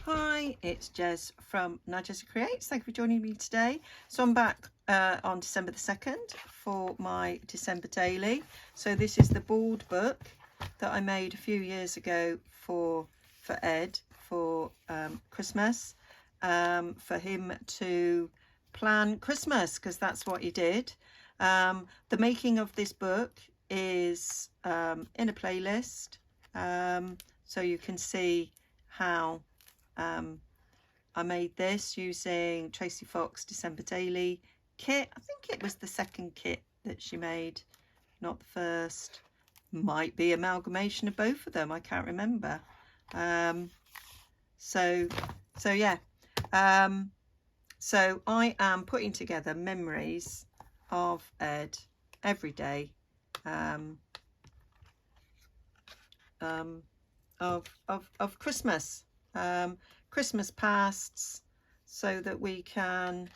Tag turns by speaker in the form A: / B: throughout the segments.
A: Hi, it's Jez from Nigezza Creates. Thank you for joining me today. So I'm back on December the 2nd for my December daily. So this is the board book that I made a few years ago for Ed for Christmas, for him to plan Christmas, because that's what he did. The making of this book is in a playlist, so you can see how I made this using Tracy Fox December Daily kit. I think it was the second kit that she made, not the first. Might be amalgamation of both of them, I can't remember. So yeah. So I am putting together memories of Ed every day, of Christmas. Christmas pasts, so that we can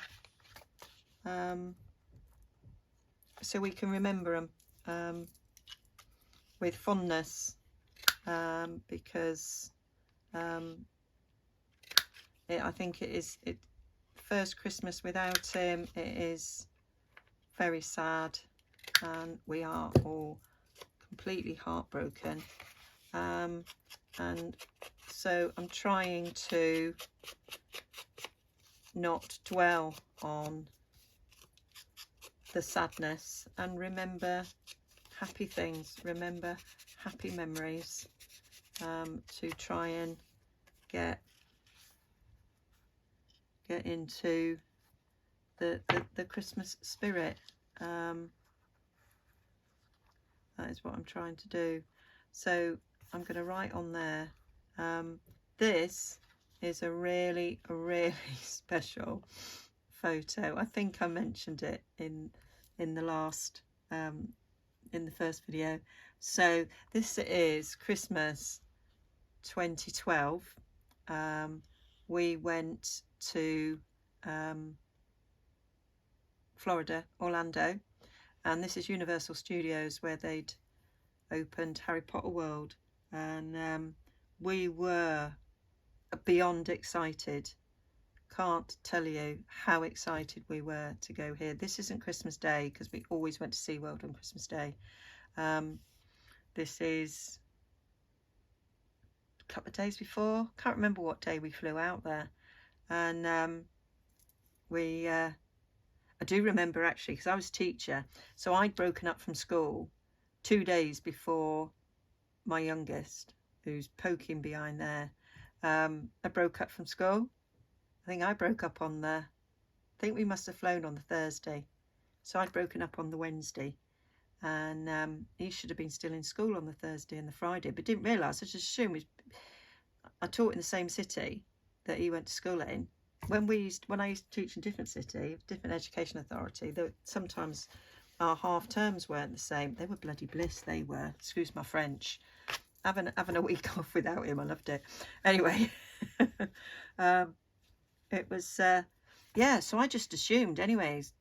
A: remember them with fondness, because I think it first Christmas without him, it is very sad, and we are all completely heartbroken. And so I'm trying to not dwell on the sadness and remember happy things, remember happy memories, to try and get into the Christmas spirit. That is what I'm trying to do. So I'm going to write on there. This is a really special photo. I think I mentioned it in the last in the first video. So this is Christmas 2012. We went to Florida, Orlando, and this is Universal Studios, where they'd opened Harry Potter World, and we were beyond excited. Can't tell you how excited we were to go here. This isn't Christmas Day, because we always went to SeaWorld on Christmas Day. This is a couple of days before. Can't remember what day we flew out there. And I do remember, actually, because I was a teacher, so I'd broken up from school 2 days before my youngest, who's poking behind there. I broke up from school. I think I broke up on I think we must have flown on the Thursday. So I'd broken up on the Wednesday, and he should have been still in school on the Thursday and the Friday, but didn't realise. I just assumed I taught in the same city that he went to school in. When I used to teach in a different city, different education authority, sometimes our half terms weren't the same. They were bloody bliss, they were. Excuse my French. Having a week off without him, I loved it. Anyway, it was, yeah, so I just assumed. Anyways,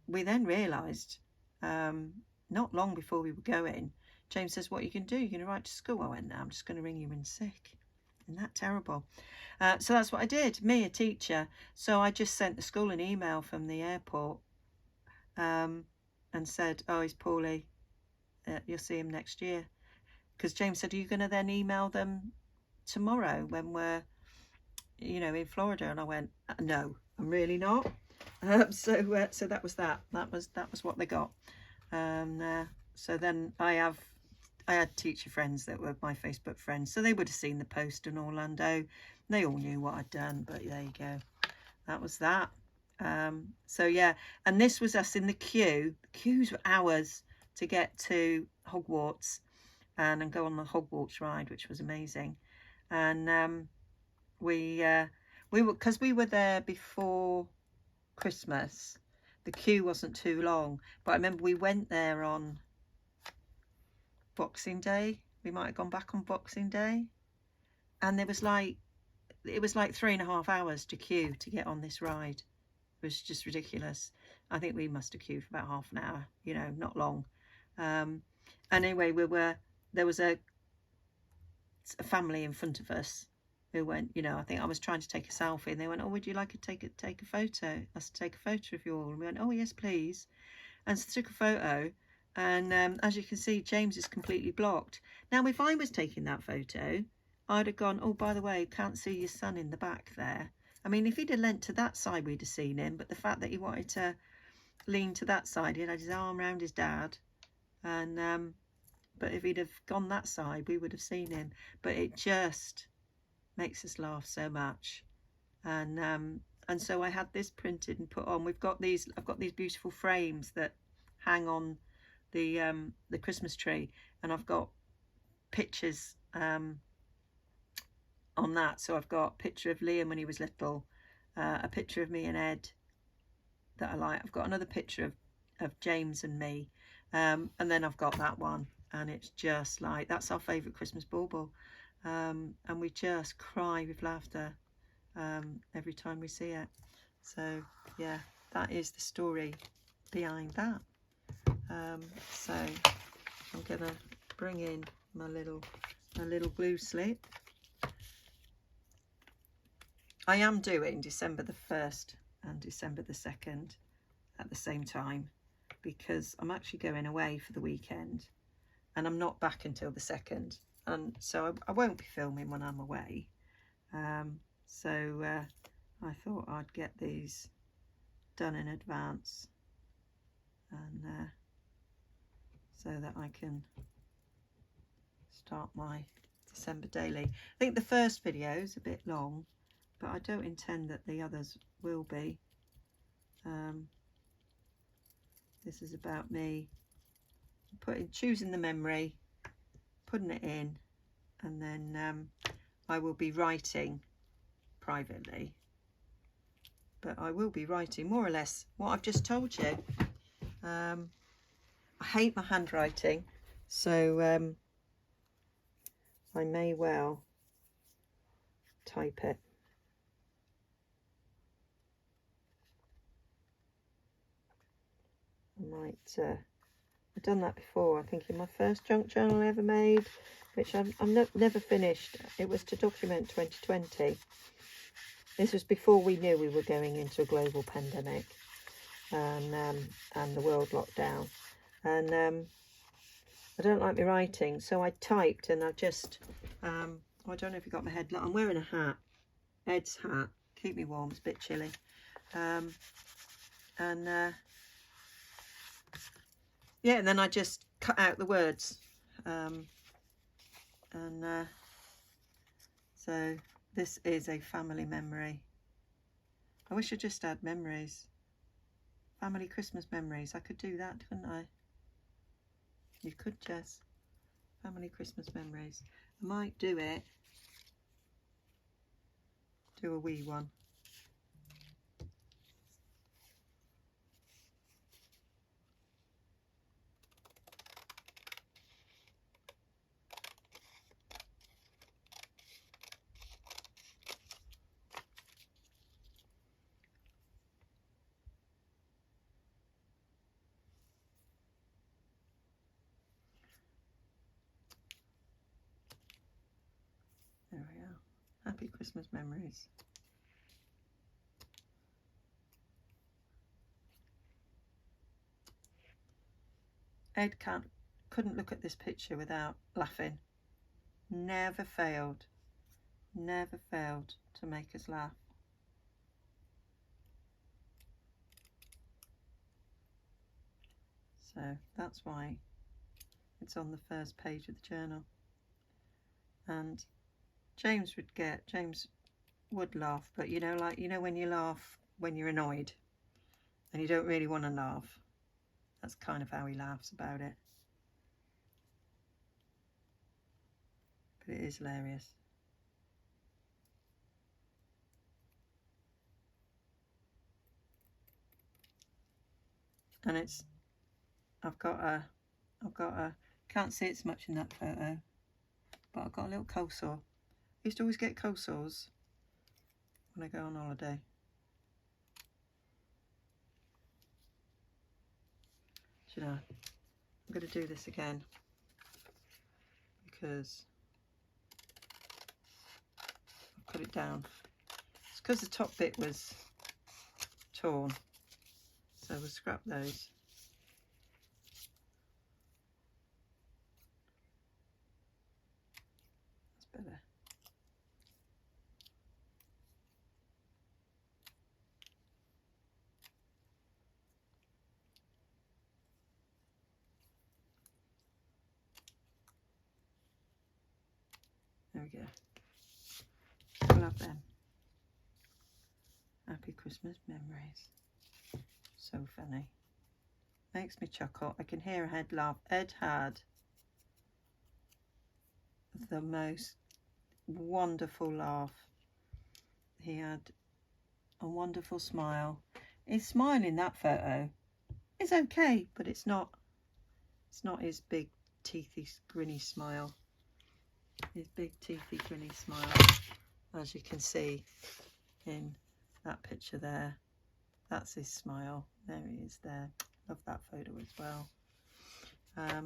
A: we then realised, not long before we were going, James says, what are you going to do? You're going to write to school? I went, no, I'm just going to ring you in sick. Isn't that terrible? So that's what I did, me, a teacher. So I just sent the school an email from the airport, and said, oh, he's poorly. You'll see him next year. Because James said, are you going to then email them tomorrow when we're, in Florida? And I went, no, I'm really not. So that was that. That was what they got. So then I had teacher friends that were my Facebook friends, so they would have seen the post in Orlando. They all knew what I'd done, but there you go. That was that. So yeah, and this was us in the queue. The queues were hours to get to Hogwarts and go on the Hogwarts ride, which was amazing. And we were, because we were there before Christmas, the queue wasn't too long. But I remember we went there on Boxing Day. We might have gone back on Boxing Day, and it was like 3.5 hours to queue to get on this ride. It was just ridiculous. I think we must have queued for about half an hour, not long. And anyway, there was a family in front of us, who went, you know, I think I was trying to take a selfie, and they went, oh, would you like to take a photo? Us to take a photo of you all? And we went, oh yes, please. And so took a photo, and as you can see, James is completely blocked. Now, if I was taking that photo, I'd have gone, oh, by the way, can't see your son in the back there. I mean, if he'd have leant to that side, we'd have seen him, but the fact that he wanted to lean to that side, he had his arm around his dad, and but if he'd have gone that side, we would have seen him. But it just makes us laugh so much. And so I had this printed and put on. I've got these beautiful frames that hang on the Christmas tree, and I've got pictures on that. So I've got a picture of Liam when he was little, a picture of me and Ed that I like. I've got another picture of James and me, and then I've got that one, and it's just like, that's our favourite Christmas bauble, and we just cry with laughter every time we see it. So yeah, that is the story behind that. So I'm gonna bring in my little glue slip. I am doing December the 1st and December the 2nd at the same time, because I'm actually going away for the weekend and I'm not back until the 2nd, and so I won't be filming when I'm away. So I thought I'd get these done in advance, and so that I can start my December daily. I think the first video is a bit long, but I don't intend that the others will be. This is about me choosing the memory, putting it in, and then I will be writing privately, but I will be writing more or less what I've just told you. I hate my handwriting, so I may well type it. I might, I've done that before, I think in my first junk journal I ever made, which I've never finished. It was to document 2020. This was before we knew we were going into a global pandemic and the world lockdown. And I don't like my writing, so I typed, and I've just, I don't know if you got my head, look, I'm wearing a hat, Ed's hat, keep me warm, it's a bit chilly. Yeah, and then I just cut out the words, so this is a family memory. I wish I just had memories, family Christmas memories. I could do that, couldn't I? You could, Jess. Family Christmas memories. I might do it, do a wee one. There we are. Happy Christmas memories. Ed couldn't look at this picture without laughing. Never failed to make us laugh. So that's why it's on the first page of the journal. And James would laugh, but you know, like, you know, when you laugh when you're annoyed and you don't really want to laugh, that's kind of how he laughs about it. But it is hilarious. And it's, I've got a, can't see it so much in that photo, but I've got a little cold sore. I used to always get cold sores when I go on holiday. Do you know, I'm going to do this again because I've put it down. It's because the top bit was torn, so we'll scrap those. That's better. There we go. We'll have them. Happy Christmas memories. So funny. Makes me chuckle. I can hear Ed laugh. Ed had the most wonderful laugh. He had a wonderful smile. His smile in that photo is okay, but it's not his big teethy grinny smile. His big teethy grinny smile, as you can see in that picture there. That's his smile. There he is there. Love that photo as well. I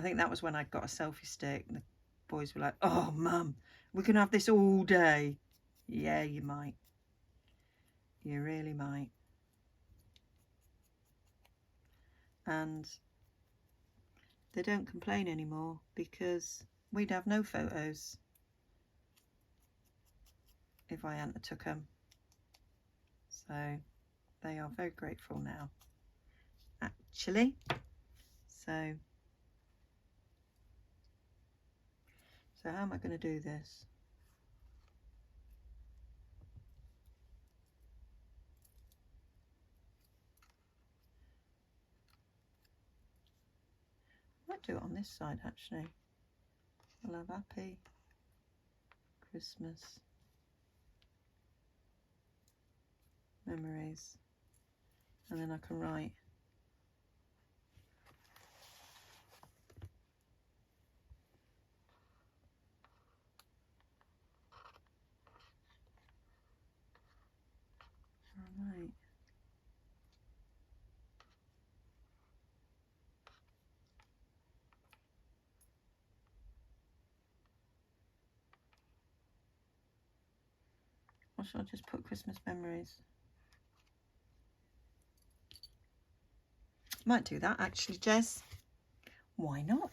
A: think that was when I got a selfie stick and the boys were like, oh mum, we can have this all day. Yeah, you might. You really might. And they don't complain anymore because we'd have no photos if I hadn't took them. So they are very grateful now, actually. So how am I going to do this? I might do it on this side actually. I'll have Happy Christmas memories, and then I can write or shall I just put Christmas memories? Might do that actually, Jez. Why not?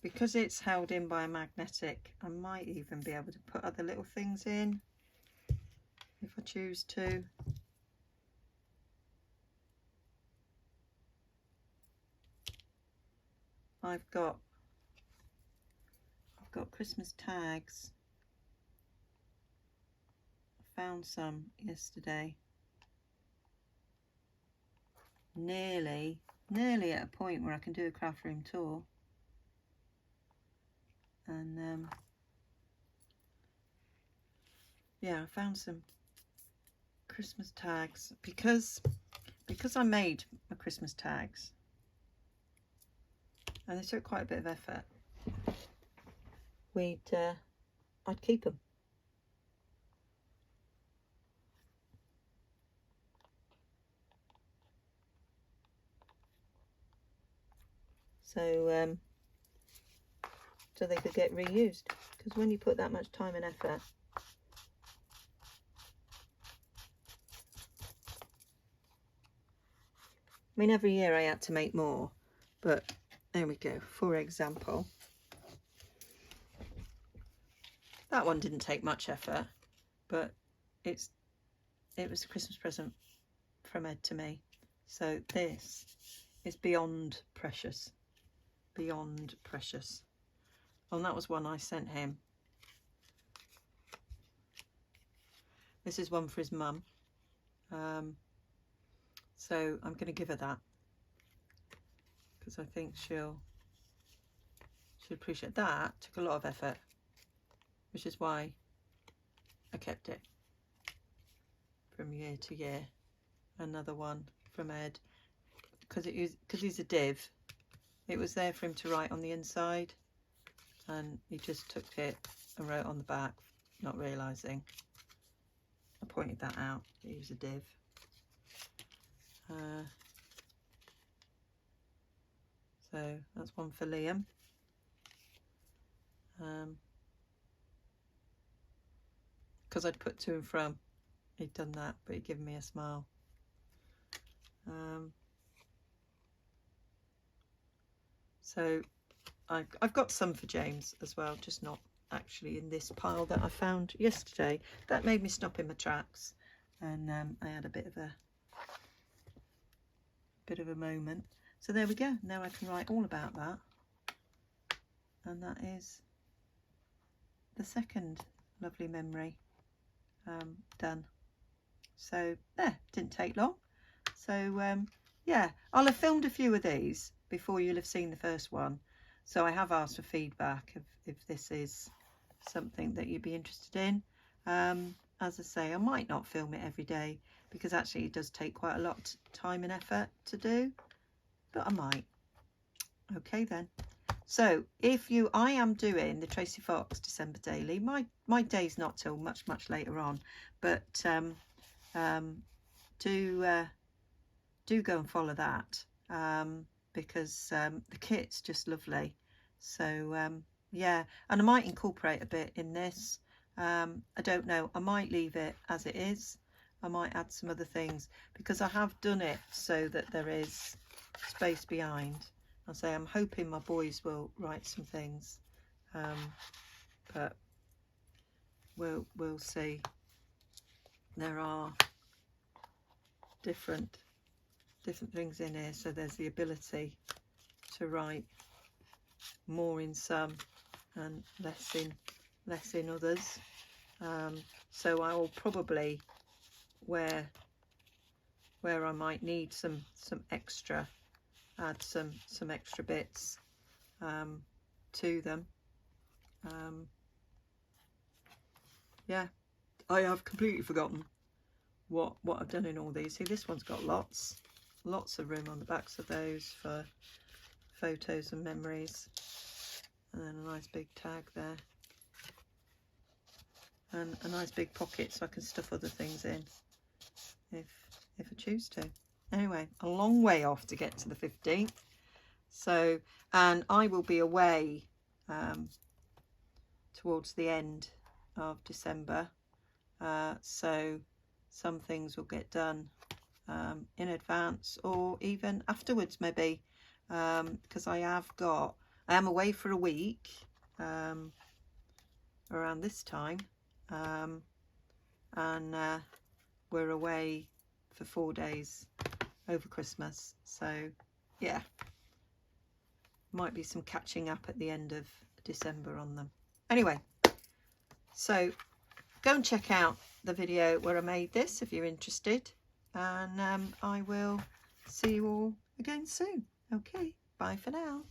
A: Because it's held in by a magnetic, I might even be able to put other little things in if I choose to. I've got Christmas tags. I found some yesterday. Nearly at a point where I can do a craft room tour. And yeah, I found some Christmas tags because I made my Christmas tags and they took quite a bit of effort. I'd keep them. So they could get reused, because when you put that much time and effort, I mean, every year I had to make more, but there we go. For example, that one didn't take much effort, but it was a Christmas present from Ed to me. So this is beyond precious. Beyond precious. Oh, and that was one I sent him. This is one for his mum. So I'm going to give her that because I think she'll appreciate that. Took a lot of effort, which is why I kept it from year to year. Another one from Ed, because he's a div. It was there for him to write on the inside, and he just took it and wrote on the back, not realising. I pointed that out. He was a div. So that's one for Liam. Because I'd put to and from, he'd done that, but he'd given me a smile. So I've got some for James as well, just not actually in this pile that I found yesterday. That made me stop in my tracks, and I had a bit of a moment. So there we go. Now I can write all about that, and that is the second lovely memory done. So there, didn't take long. So yeah, I'll have filmed a few of these before you'll have seen the first one. So I have asked for feedback if this is something that you'd be interested in. As I say, I might not film it every day because actually it does take quite a lot of time and effort to do, but I might. Okay then. So I am doing the Tracy Fox December daily. My day's not till much later on, but do go and follow that, because the kit's just lovely. So yeah, and I might incorporate a bit in this. I don't know, I might leave it as it is. I might add some other things because I have done it so that there is space behind. I'll say I'm hoping my boys will write some things, but we'll see. There are different things in here, so there's the ability to write more in some and less in others. So I will probably, where I might need some extra, add some extra bits to them. Yeah, I have completely forgotten what I've done in all these. See, this one's got lots of room on the backs of those for photos and memories, and then a nice big tag there, and a nice big pocket so I can stuff other things in if I choose to. Anyway, a long way off to get to the 15th. So, and I will be away towards the end of December, so some things will get done in advance or even afterwards maybe, because I am away for a week around this time, and we're away for 4 days over Christmas. So yeah, might be some catching up at the end of December on them. Anyway, so go and check out the video where I made this if you're interested, and I will see you all again soon. Okay, bye for now.